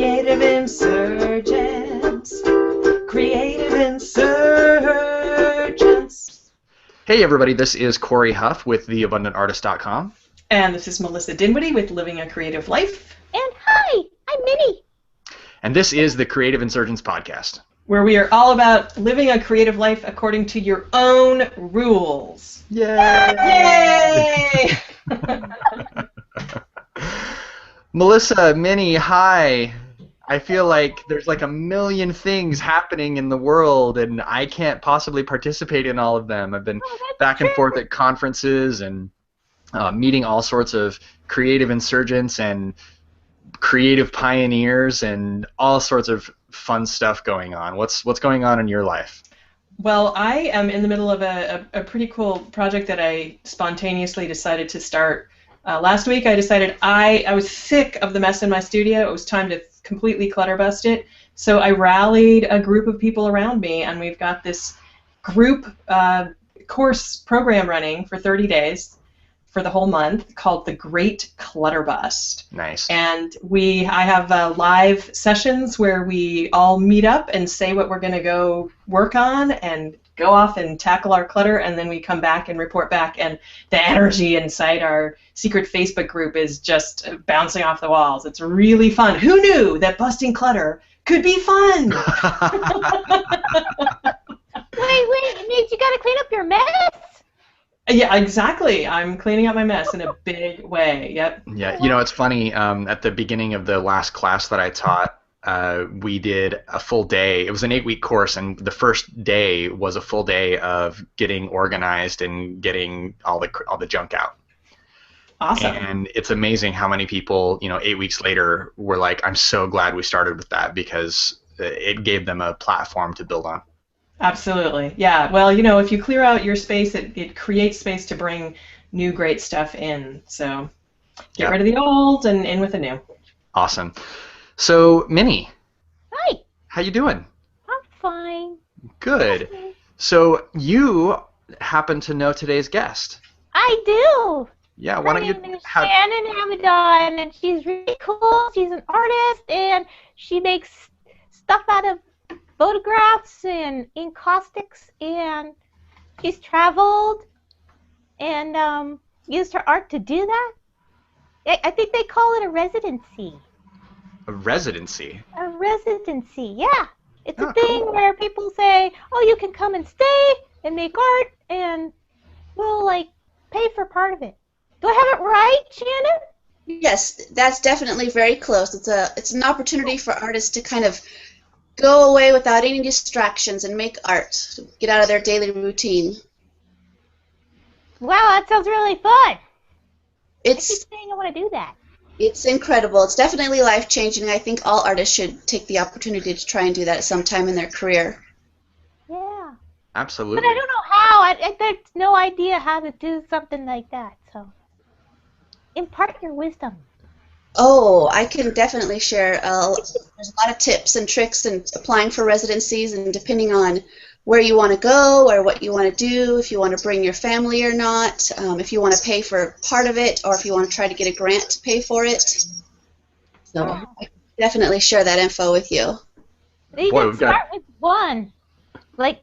Creative insurgents. Creative insurgents. Hey everybody, this is Corey Huff with theabundantartist.com. And this is Melissa Dinwiddie with Living a Creative Life. And hi, I'm Minnie. And this is the Creative Insurgents Podcast, where we are all about living a creative life according to your own rules. Yay! Yay! Melissa, Minnie, hi. I feel like there's like a million things happening in the world, and I can't possibly participate in all of them. I've been back and forth at conferences and meeting all sorts of creative insurgents and creative pioneers and all sorts of fun stuff going on. What's going on in your life? Well, I am in the middle of a pretty cool project that I spontaneously decided to start. Last week I decided I was sick of the mess in my studio. It was time to completely clutter bust it. So I rallied a group of people around me, and we've got this group course program running for 30 days for the whole month called the Great Clutter Bust. Nice. And I have live sessions where we all meet up and say what we're going to go work on and go off and tackle our clutter, and then we come back and report back, and the energy inside our secret Facebook group is just bouncing off the walls. It's really fun. Who knew that busting clutter could be fun? Wait, it means you got to clean up your mess? Yeah, exactly. I'm cleaning up my mess in a big way. Yep. Yeah, you know, it's funny. At the beginning of the last class that I taught, we did a full day. It was an 8-week course, and the first day was a full day of getting organized and getting all the junk out. Awesome. And it's amazing how many people, 8 weeks later, were like, "I'm so glad we started with that," because it gave them a platform to build on. Absolutely. Yeah. Well, if you clear out your space, it creates space to bring new great stuff in. So get rid of the old and in with the new. Awesome. So, Minnie. Hi. How you doing? I'm fine. Good. Okay. So you happen to know today's guest. I do. Yeah. Why don't you? Her name is Shannon Amidon, and she's really cool. She's an artist, and she makes stuff out of photographs and encaustics, and she's traveled and used her art to do that. I think they call it a residency. A residency? A residency, yeah. It's a Cool. thing where people say, "Oh, you can come and stay and make art, and we'll pay for part of it." Do I have it right, Shannon? Yes, that's definitely very close. It's an opportunity for artists to kind of go away without any distractions and make art, get out of their daily routine. Wow, that sounds really fun. I It's keep saying I want to do that. it's incredible. It's definitely life-changing. I think all artists should take the opportunity to try and do that at some time in their career. Yeah. Absolutely. But I don't know how. There's no idea how to do something like that. So impart your wisdom. Oh, I can definitely share. There's a lot of tips and tricks in applying for residencies, and depending on where you want to go or what you want to do, if you want to bring your family or not, if you want to pay for part of it, or if you want to try to get a grant to pay for it. So I can definitely share that info with you. You Boy, can we've got- start with one. Like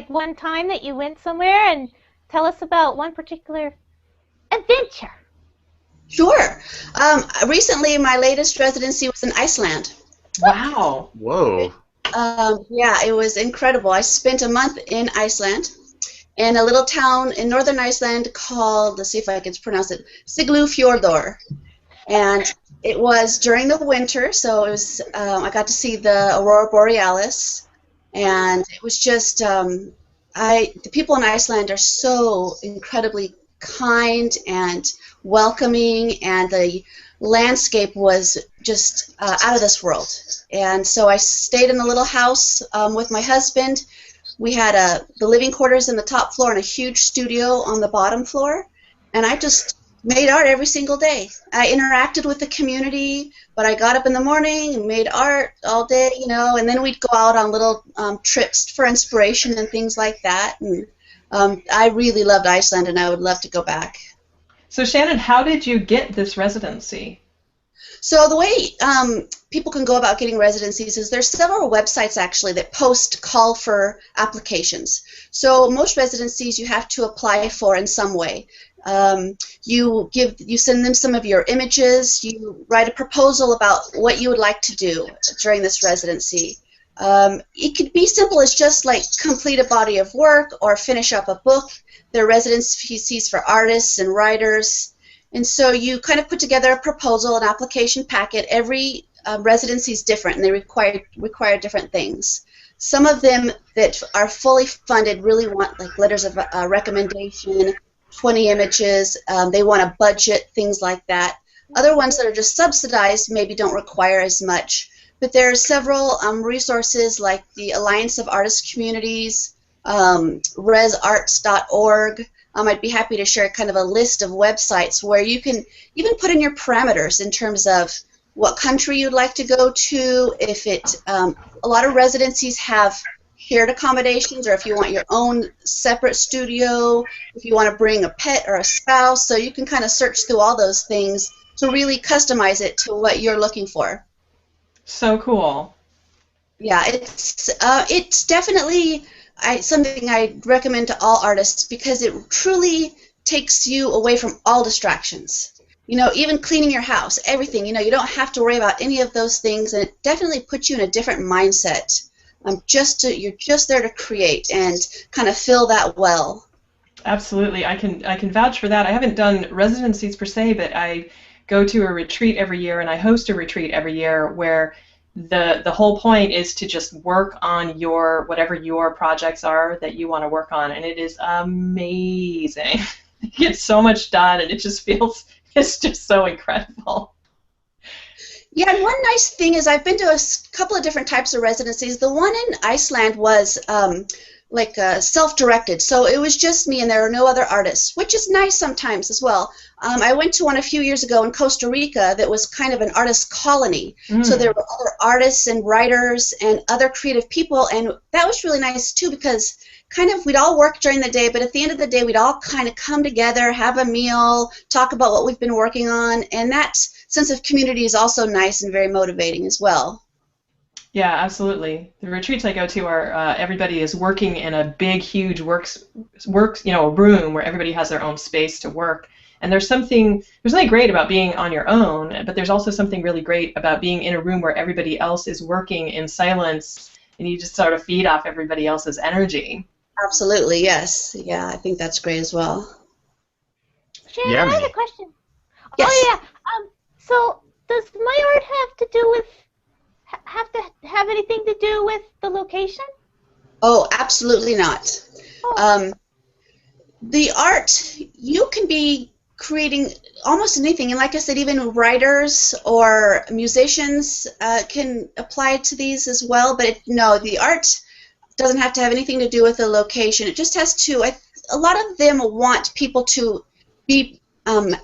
one time that you went somewhere, and tell us about one particular adventure. Sure. Recently, my latest residency was in Iceland. Wow. Whoa. Yeah, it was incredible. I spent a month in Iceland, in a little town in northern Iceland called, let's see if I can pronounce it, Siglufjordur. And it was during the winter, so it was. I got to see the Aurora Borealis, and it was just. The people in Iceland are so incredibly kind and welcoming, and the landscape was just out of this world. And so I stayed in a little house with my husband. We had the living quarters in the top floor and a huge studio on the bottom floor, and I just made art every single day. I interacted with the community, but I got up in the morning and made art all day, and then we'd go out on little trips for inspiration and things like that. And I really loved Iceland, and I would love to go back. So Shannon, how did you get this residency? So the way people can go about getting residencies is there's several websites actually that post call for applications. So most residencies you have to apply for in some way. You send them some of your images. You write a proposal about what you would like to do during this residency. It could be simple as just like complete a body of work or finish up a book. There are residencies for artists and writers. And so you kind of put together a proposal, an application packet. Every residency is different, and they require different things. Some of them that are fully funded really want like letters of recommendation, 20 images. They want a budget, things like that. Other ones that are just subsidized maybe don't require as much. But there are several resources like the Alliance of Artist Communities, resarts.org. I'd be happy to share kind of a list of websites where you can even put in your parameters in terms of what country you'd like to go to. If a lot of residencies have shared accommodations, or if you want your own separate studio, if you want to bring a pet or a spouse, so you can kind of search through all those things to really customize it to what you're looking for. So cool. Yeah, it's definitely something I recommend to all artists because it truly takes you away from all distractions. You know, even cleaning your house, everything. You know, you don't have to worry about any of those things, and it definitely puts you in a different mindset. You're just there to create and kind of fill that well. Absolutely, I can vouch for that. I haven't done residencies per se, but I go to a retreat every year, and I host a retreat every year where the whole point is to just work on whatever your projects are that you want to work on, and it is amazing. You get so much done, and it's just so incredible. Yeah, and one nice thing is I've been to a couple of different types of residencies. The one in Iceland was self-directed, so it was just me and there were no other artists, which is nice sometimes as well. I went to one a few years ago in Costa Rica that was kind of an artist colony, so there were other artists and writers and other creative people, and that was really nice too because kind of we'd all work during the day, but at the end of the day we'd all kind of come together, have a meal, talk about what we've been working on, and that sense of community is also nice and very motivating as well. Yeah, absolutely. The retreats I go to are everybody is working in a big, huge works, a room where everybody has their own space to work. And there's something great about being on your own, but there's also something really great about being in a room where everybody else is working in silence, and you just sort of feed off everybody else's energy. Absolutely, yes. Yeah, I think that's great as well. Shannon, I have a question. Yes. Oh yeah. So does my art have anything to do with the location? Oh, absolutely not. Oh. The art, you can be creating almost anything, and like I said, even writers or musicians can apply to these as well, but no, the art doesn't have to have anything to do with the location. It just has to, a lot of them want people to be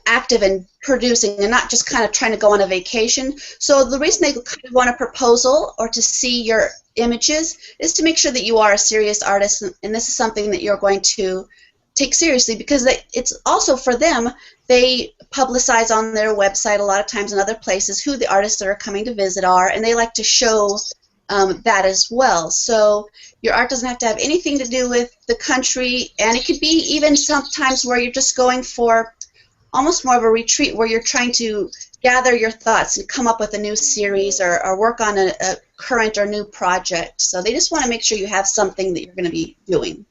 active and producing and not just kind of trying to go on a vacation. So the reason they kind of want a proposal or to see your images is to make sure that you are a serious artist, and this is something that you're going to take seriously, because it's also for them, they publicize on their website a lot of times and other places who the artists that are coming to visit are, and they like to show that as well. So your art doesn't have to have anything to do with the country, and it could be even sometimes where you're just going for almost more of a retreat where you're trying to gather your thoughts and come up with a new series or work on a current or new project. So they just want to make sure you have something that you're going to be doing.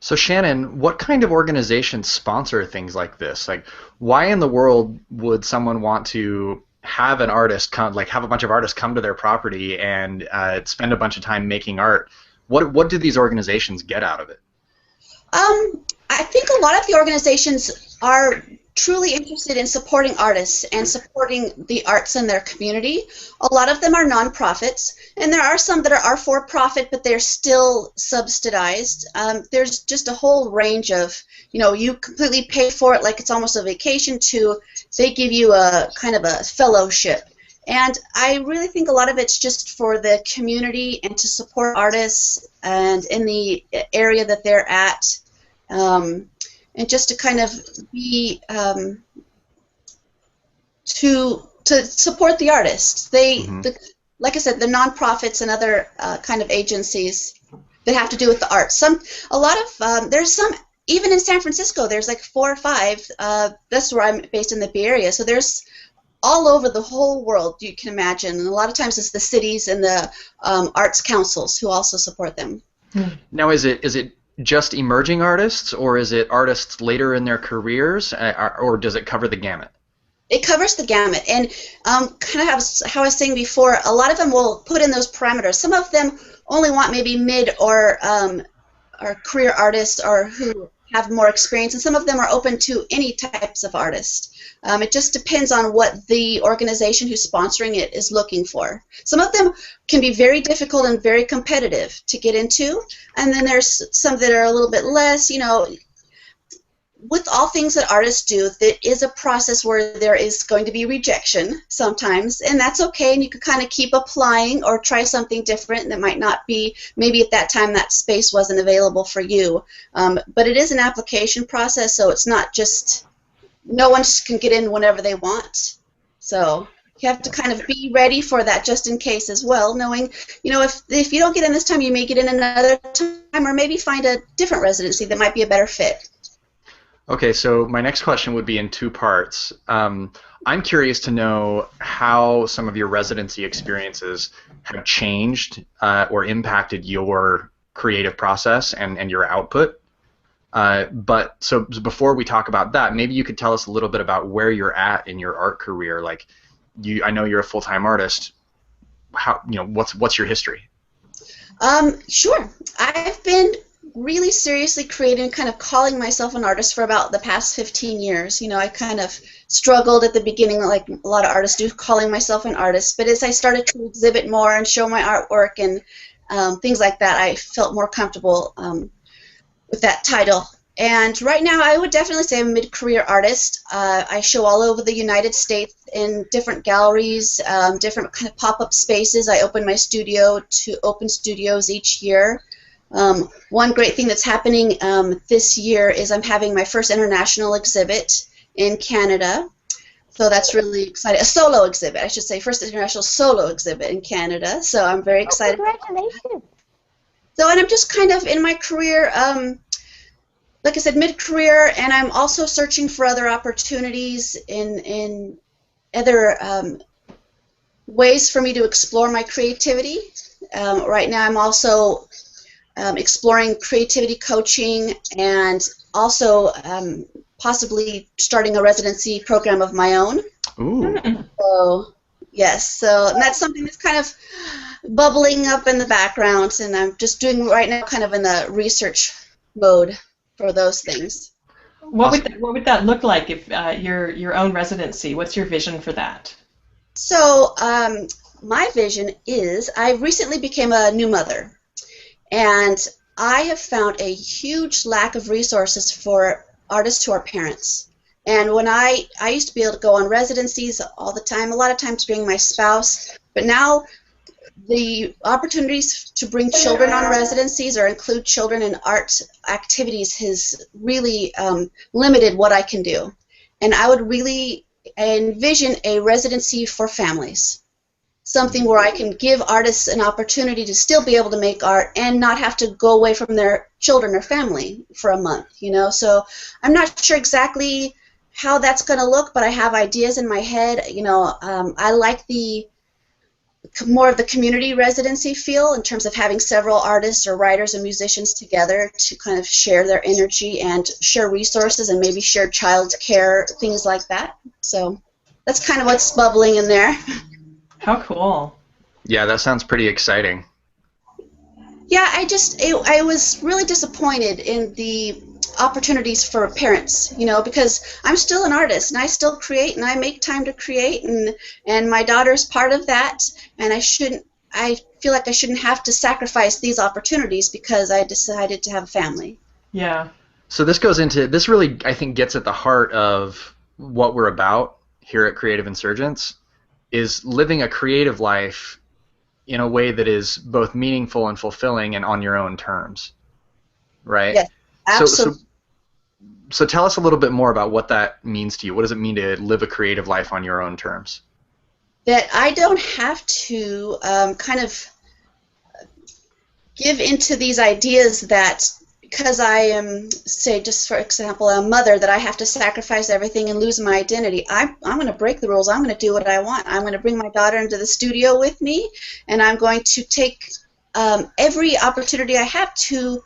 So Shannon, what kind of organizations sponsor things like this? Like, why in the world would someone want to have an artist have a bunch of artists come to their property and spend a bunch of time making art? What do these organizations get out of it? I think a lot of the organizations are truly interested in supporting artists and supporting the arts in their community. A lot of them are nonprofits, and there are some that are for-profit, but they're still subsidized. There's just a whole range of, you completely pay for it like it's almost a vacation, to they give you a kind of a fellowship. And I really think a lot of it's just for the community and to support artists and in the area that they're at. And just to kind of be to to support the artists. They, Mhm. like I said, the nonprofits and other kind of agencies that have to do with the arts. There's some, even in San Francisco, there's like 4 or 5. That's where I'm based, in the Bay Area. So there's all over the whole world, you can imagine. And a lot of times it's the cities and the arts councils who also support them. Now, is it just emerging artists, or is it artists later in their careers, or does it cover the gamut? It covers the gamut, and kind of how I was saying before, a lot of them will put in those parameters. Some of them only want maybe mid or career artists, or who have more experience, and some of them are open to any types of artists. It just depends on what the organization who's sponsoring it is looking for. Some of them can be very difficult and very competitive to get into, and then there's some that are a little bit less, with all things that artists do, there is a process where there is going to be rejection sometimes, and that's okay, and you can kind of keep applying or try something different that might not be, maybe at that time that space wasn't available for you. But it is an application process, so it's not just, no one can get in whenever they want. So you have to kind of be ready for that just in case as well, knowing, if you don't get in this time, you may get in another time, or maybe find a different residency that might be a better fit. Okay, so my next question would be in 2 parts. I'm curious to know how some of your residency experiences have changed or impacted your creative process and your output. But so before we talk about that, maybe you could tell us a little bit about where you're at in your art career. Like, I know you're a full-time artist. How, what's your history? Sure. I've been really seriously creating, kind of calling myself an artist for about the past 15 years. I kind of struggled at the beginning, like a lot of artists do, calling myself an artist. But as I started to exhibit more and show my artwork and things like that, I felt more comfortable with that title. And right now, I would definitely say I'm a mid-career artist. I show all over the United States in different galleries, different kind of pop-up spaces. I open my studio to open studios each year. One great thing that's happening this year is I'm having my first international exhibit in Canada. So that's really exciting. A solo exhibit, I should say. First international solo exhibit in Canada. So I'm very excited. Congratulations. So, and I'm just kind of in my career, like I said, mid-career, and I'm also searching for other opportunities in other ways for me to explore my creativity. Right now I'm also exploring creativity coaching, and also possibly starting a residency program of my own. Ooh. So, yes, so that's something that's kind of bubbling up in the background, and I'm just doing right now kind of in the research mode for those things. What would that look like if your own residency? What's your vision for that? So my vision is, I recently became a new mother, and I have found a huge lack of resources for artists who are parents. And when I used to be able to go on residencies all the time, a lot of times bring my spouse, but now the opportunities to bring children on residencies or include children in art activities has really limited what I can do. And I would really envision a residency for families. Something where I can give artists an opportunity to still be able to make art and not have to go away from their children or family for a month, So I'm not sure exactly how that's going to look, but I have ideas in my head. I like the more of the community residency feel in terms of having several artists or writers and musicians together to kind of share their energy and share resources and maybe share child care, things like that. So that's kind of what's bubbling in there. How cool. Yeah, that sounds pretty exciting. Yeah, I was really disappointed in the opportunities for parents, because I'm still an artist and I still create and I make time to create, and my daughter's part of that, and I feel like I shouldn't have to sacrifice these opportunities because I decided to have a family. Yeah. So this really, I think, gets at the heart of what we're about here at Creative Insurgents, is living a creative life in a way that is both meaningful and fulfilling and on your own terms, right? Yes, absolutely. So tell us a little bit more about what that means to you. What does it mean to live a creative life on your own terms? that I don't have to kind of give into these ideas that because I am, say, just for example, a mother, that I have to sacrifice everything and lose my identity. I'm going to break the rules. I'm going to do what I want. I'm going to bring my daughter into the studio with me, and I'm going to take every opportunity I have to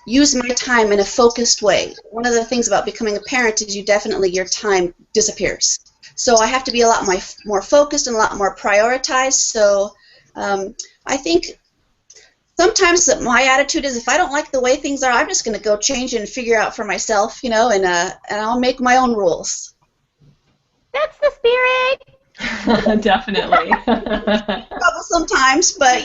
use my time in a focused way. One of the things about becoming a parent is your time disappears. So I have to be a lot more focused and a lot more prioritized. So I think sometimes my attitude is if I don't like the way things are, I'm just going to go change and figure out for myself, and I'll make my own rules. That's the spirit. Definitely. Trouble sometimes, but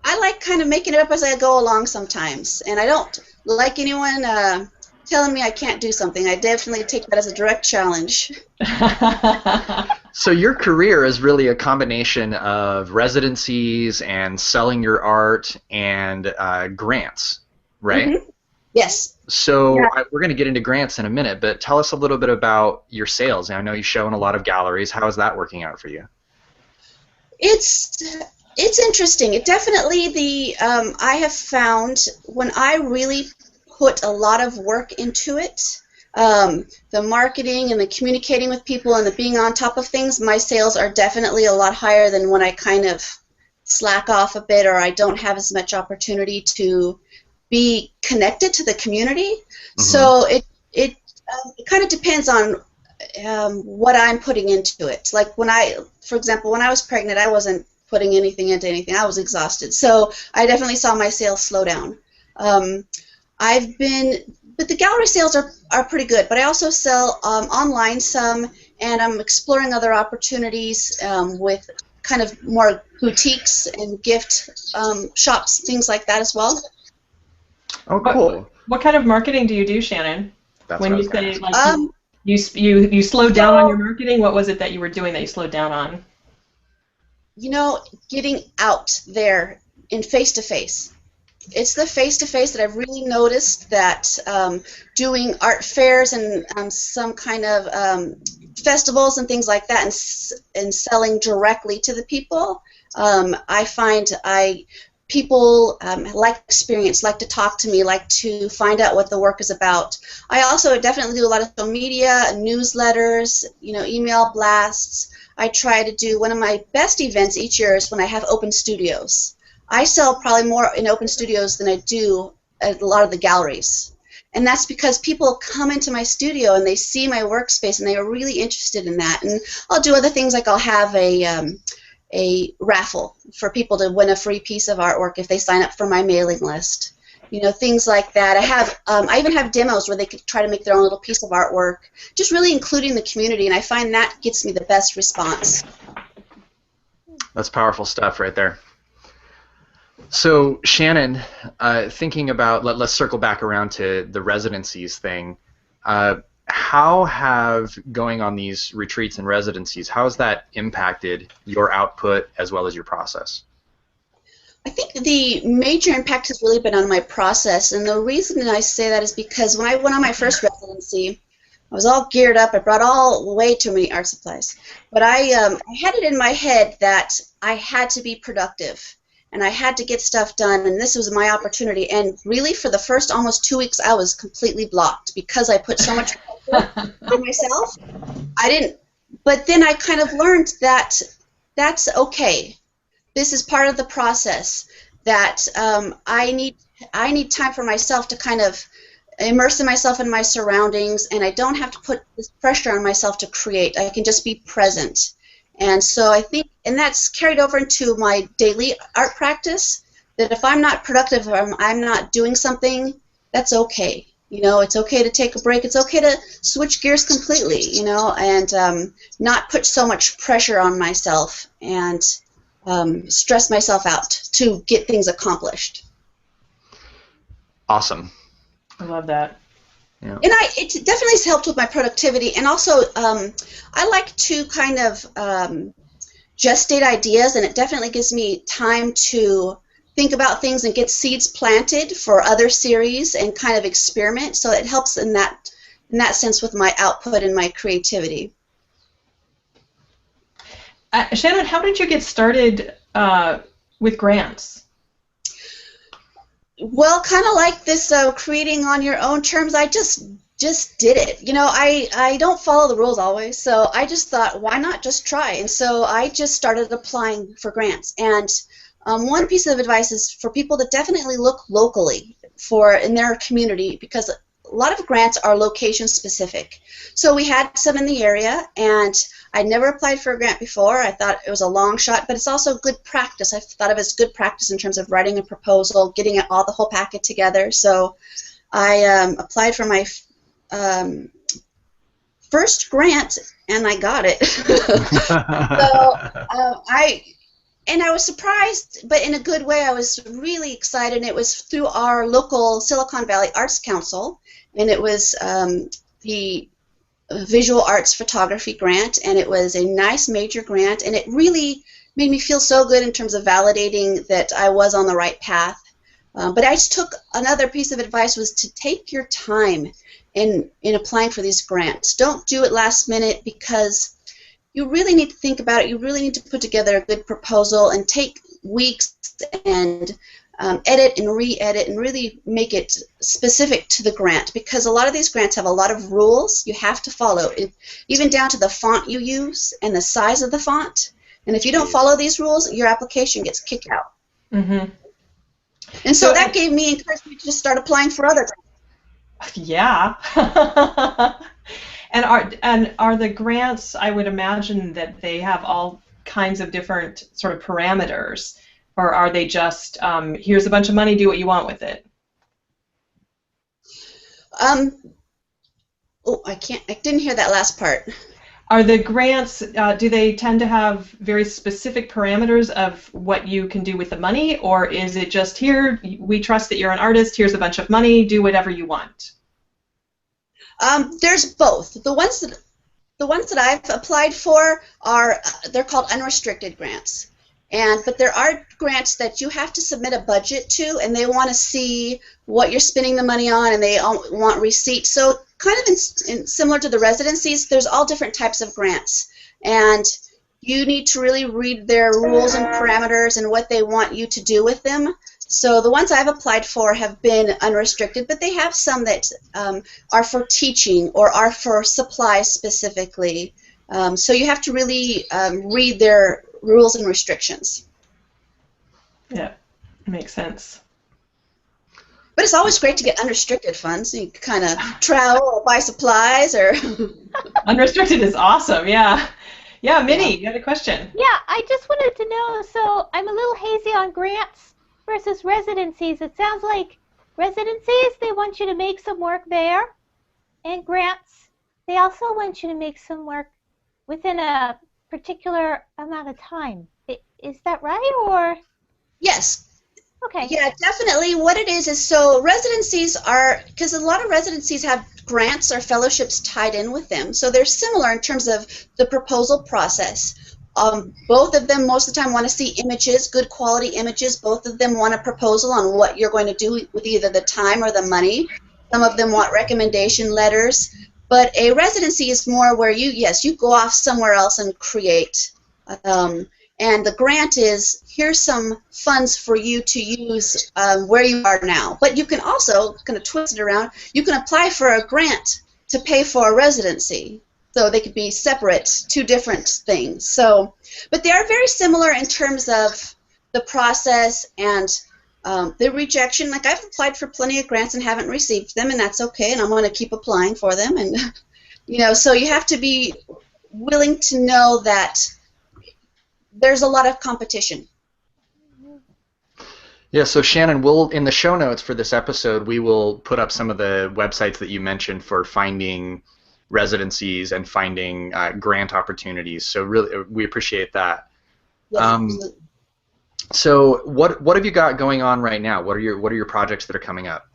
I like kind of making it up as I go along sometimes, and I don't like anyone telling me I can't do something. I definitely take that as a direct challenge. So your career is really a combination of residencies and selling your art and grants, right? Mm-hmm. Yes. So Yeah. we're going to get into grants in a minute, but tell us a little bit about your sales. I know you show in a lot of galleries. How is that working out for you? It's interesting. It definitely I have found when I really put a lot of work into it, the marketing and the communicating with people and the being on top of things, my sales are definitely a lot higher than when I kind of slack off a bit or I don't have as much opportunity to be connected to the community. Mm-hmm. So it kind of depends on what I'm putting into it. Like for example, when I was pregnant, I wasn't putting anything into anything. I was exhausted. So I definitely saw my sales slow down. But the gallery sales are pretty good, but I also sell online some, and I'm exploring other opportunities with kind of more boutiques and gift shops, things like that as well. Oh, cool. What kind of marketing do you do, Shannon? That's when what you I was say gonna like you slowed down on your marketing, what was it that you were doing that you slowed down on? Getting out there in face-to-face. It's the face-to-face that I've really noticed that doing art fairs and some kind of festivals and things like that and selling directly to the people, I find people like experience, like to talk to me, like to find out what the work is about. I also definitely do a lot of social media, newsletters, email blasts. I try to do one of my best events each year is when I have open studios. I sell probably more in open studios than I do at a lot of the galleries. And that's because people come into my studio and they see my workspace and they are really interested in that. And I'll do other things like I'll have a raffle for people to win a free piece of artwork if they sign up for my mailing list. Things like that. I even have demos where they could try to make their own little piece of artwork, just really including the community, and I find that gets me the best response. That's powerful stuff right there. So Shannon, thinking about, let's circle back around to the residencies thing. How have going on these retreats and residencies, how has that impacted your output as well as your process? I think the major impact has really been on my process, and the reason I say that is because when I went on my first residency, I was all geared up. I brought way too many art supplies, but I had it in my head that I had to be productive, and I had to get stuff done, and this was my opportunity. And really, for the first almost 2 weeks, I was completely blocked because I put so much pressure on myself. But then I kind of learned that that's okay. This is part of the process, that I need time for myself to kind of immerse myself in my surroundings, and I don't have to put this pressure on myself to create. I can just be present. And so I think, and that's carried over into my daily art practice, that if I'm not productive or I'm not doing something, that's okay. It's okay to take a break. It's okay to switch gears completely, and not put so much pressure on myself and stress myself out to get things accomplished. Awesome. I love that. Yeah. And it definitely has helped with my productivity, and also I like to kind of gestate ideas, and it definitely gives me time to think about things and get seeds planted for other series and kind of experiment. So it helps in that sense with my output and my creativity. Shannon, how did you get started with grants? Well, kind of like this creating on your own terms, I just did it. You know, I don't follow the rules always, so I just thought, why not just try? And so I just started applying for grants. And one piece of advice is for people to definitely look locally in their community, because a lot of grants are location specific. So we had some in the area, and I'd never applied for a grant before. I thought it was a long shot, but it's also good practice. I thought of it as good practice in terms of writing a proposal, getting the whole packet together. So I applied for my first grant, and I got it. I was surprised, but in a good way. I was really excited, and it was through our local Silicon Valley Arts Council, and it was the Visual Arts Photography Grant, and it was a nice major grant, and it really made me feel so good in terms of validating that I was on the right path. But I just took another piece of advice, was to take your time in applying for these grants. Don't do it last minute, because you really need to think about it. You really need to put together a good proposal and take weeks and edit and re-edit and really make it specific to the grant, because a lot of these grants have a lot of rules you have to follow, even down to the font you use and the size of the font. And if you don't follow these rules, your application gets kicked out. Mm-hmm. And so that gave me encouragement to just start applying for other grants. Yeah. And are the grants, I would imagine that they have all kinds of different sort of parameters, or are they just, here's a bunch of money, do what you want with it? I didn't hear that last part. Are the grants, do they tend to have very specific parameters of what you can do with the money, or is it just, here, we trust that you're an artist, here's a bunch of money, do whatever you want? There's both. The ones that I've applied for they're called unrestricted grants. But there are grants that you have to submit a budget to, and they want to see what you're spending the money on, and they want receipts. So kind of similar to the residencies, there's all different types of grants, and you need to really read their rules and parameters and what they want you to do with them. So the ones I've applied for have been unrestricted, but they have some that are for teaching or are for supplies specifically. So you have to really read their rules and restrictions. Yeah, makes sense. But it's always great to get unrestricted funds. You can kind of travel or buy supplies or... Unrestricted is awesome, yeah. Yeah, Minnie, you had a question. Yeah, I just wanted to know, so I'm a little hazy on grants versus residencies. It sounds like residencies, they want you to make some work there, and grants, they also want you to make some work within a particular amount of time. Is that right, or? Yes. Okay. Yeah, definitely. What it is so residencies are, because a lot of residencies have grants or fellowships tied in with them, so they're similar in terms of the proposal process. Both of them most of the time want to see images, good quality images. Both of them want a proposal on what you're going to do with either the time or the money. Some of them want recommendation letters. But a residency is more where you go off somewhere else and create. And the grant is, here's some funds for you to use where you are now. But you can also, kind of twist it around, you can apply for a grant to pay for a residency. So they could be separate, two different things. So, but they are very similar in terms of the process and the rejection. Like, I've applied for plenty of grants and haven't received them, and that's okay, and I'm going to keep applying for them. And so you have to be willing to know that there's a lot of competition. Yeah, so Shannon, in the show notes for this episode, we will put up some of the websites that you mentioned for finding residencies and finding grant opportunities. So really, we appreciate that. Yes, so what have you got going on right now? What are your projects that are coming up?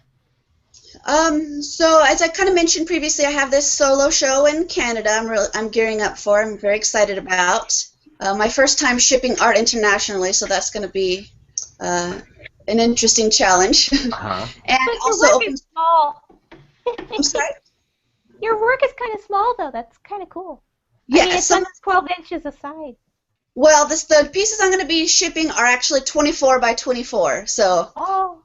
So as I kind of mentioned previously, I have this solo show in Canada. I'm gearing up for. I'm very excited about. My first time shipping art internationally, so that's going to be an interesting challenge. Uh-huh. And but also, your work is small. I'm sorry? Your work is kind of small, though. That's kind of cool. Yeah, I mean, it's 12 inches aside. Well, the pieces I'm going to be shipping are actually 24 by 24. So, Oh.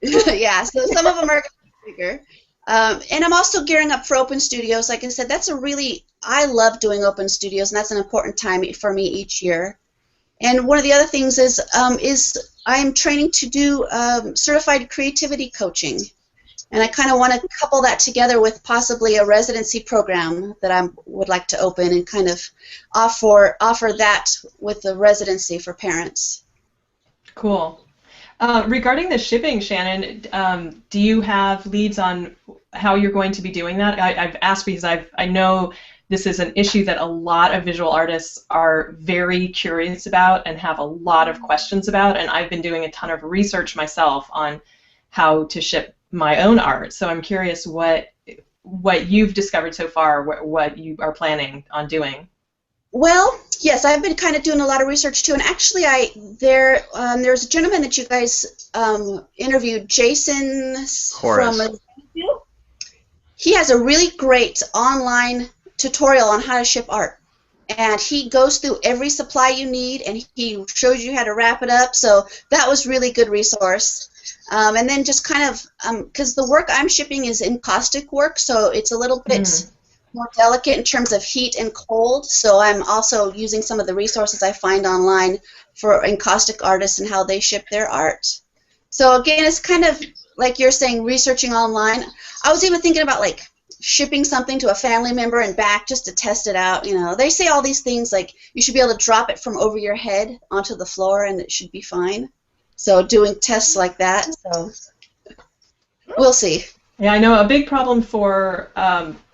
yeah, so some of them are going to be bigger. And I'm also gearing up for open studios. Like I said, I love doing open studios, and that's an important time for me each year. And one of the other things is I'm training to do certified creativity coaching. And I kind of want to couple that together with possibly a residency program that I would like to open and kind of offer that with the residency for parents. Cool. Regarding the shipping, Shannon, do you have leads on how you're going to be doing that? I've asked because I know this is an issue that a lot of visual artists are very curious about and have a lot of questions about, and I've been doing a ton of research myself on how to ship my own art. So I'm curious what you've discovered so far, what you are planning on doing. Well, yes, I've been kind of doing a lot of research too, and actually, there's a gentleman that you guys interviewed, Jason Horace. from. He has a really great online tutorial on how to ship art, and he goes through every supply you need, and he shows you how to wrap it up. So that was really good resource. And then just kind of because the work I'm shipping is encaustic work, so it's a little bit more delicate in terms of heat and cold, so I'm also using some of the resources I find online for encaustic artists and how they ship their art. So again, it's kind of like you're saying, researching online. I was even thinking about like shipping something to a family member and back just to test it out. You know, they say all these things like you should be able to drop it from over your head onto the floor and it should be fine. So doing tests like that, so we'll see. Yeah, I know a big problem for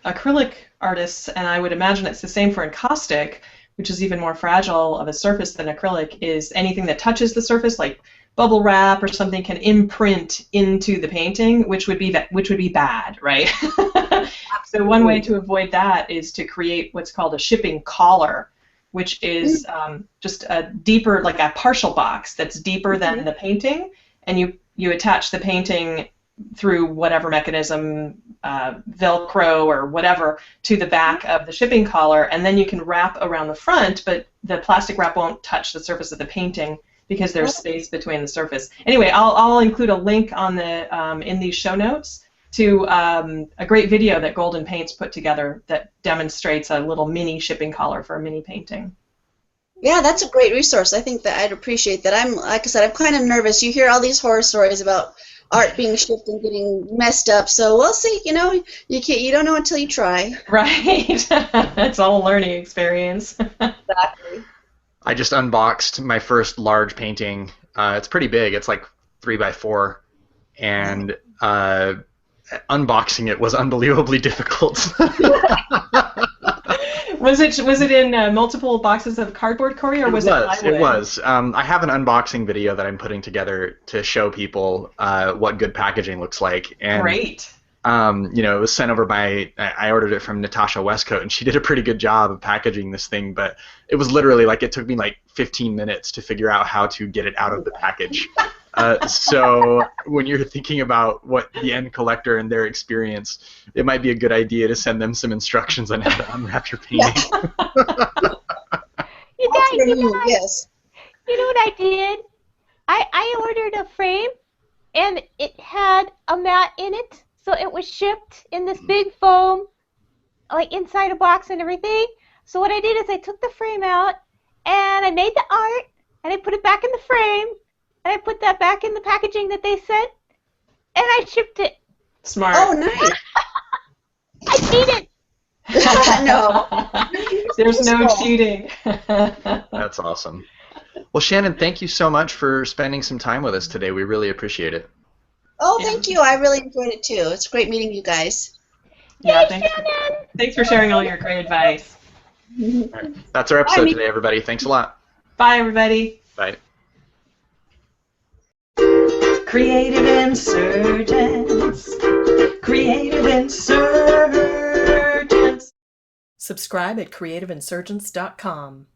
acrylic artists, and I would imagine it's the same for encaustic, which is even more fragile of a surface than acrylic, is anything that touches the surface, like bubble wrap or something, can imprint into the painting, which would be bad, right? So one way to avoid that is to create what's called a shipping collar, which is just a deeper, like a partial box that's deeper than the painting, and you attach the painting through whatever mechanism, Velcro or whatever, to the back of the shipping collar, and then you can wrap around the front, but the plastic wrap won't touch the surface of the painting because there's space between the surface. Anyway, I'll include a link on the in these show notes to a great video that Golden Paints put together that demonstrates a little mini shipping collar for a mini painting. Yeah, that's a great resource. I think that I'd appreciate that. Like I said, I'm kind of nervous. You hear all these horror stories about art being shipped and getting messed up, so we'll see. You know, you don't know until you try. Right. It's all a learning experience. Exactly. I just unboxed my first large painting. It's pretty big. It's like 3x4, and unboxing it was unbelievably difficult. Was it in multiple boxes of cardboard, Corey, or was it plywood? It was. I have an unboxing video that I'm putting together to show people what good packaging looks like. And, great. You know, it was sent over by, I ordered it from Natasha Westcoat, and she did a pretty good job of packaging this thing, but it was literally like, it took me like 15 minutes to figure out how to get it out of the package. So when you're thinking about what the end collector and their experience, it might be a good idea to send them some instructions on how to unwrap your painting. You guys, yes. You know what I did? I ordered a frame, and it had a mat in it, so it was shipped in this big foam, like inside a box and everything. So what I did is I took the frame out, and I made the art, and I put it back in the frame, and I put that back in the packaging that they sent, and I shipped it. Smart. Oh, nice. I cheated. No. There's no cheating. That's awesome. Well, Shannon, thank you so much for spending some time with us today. We really appreciate it. Oh, thank you. I really enjoyed it too. It's great meeting you guys. Yeah, Yay, thanks for sharing all your great advice. All right. That's our episode today, everybody. Thanks a lot. Bye, everybody. Bye. Creative Insurgents. Creative Insurgents. Subscribe at creativeinsurgents.com.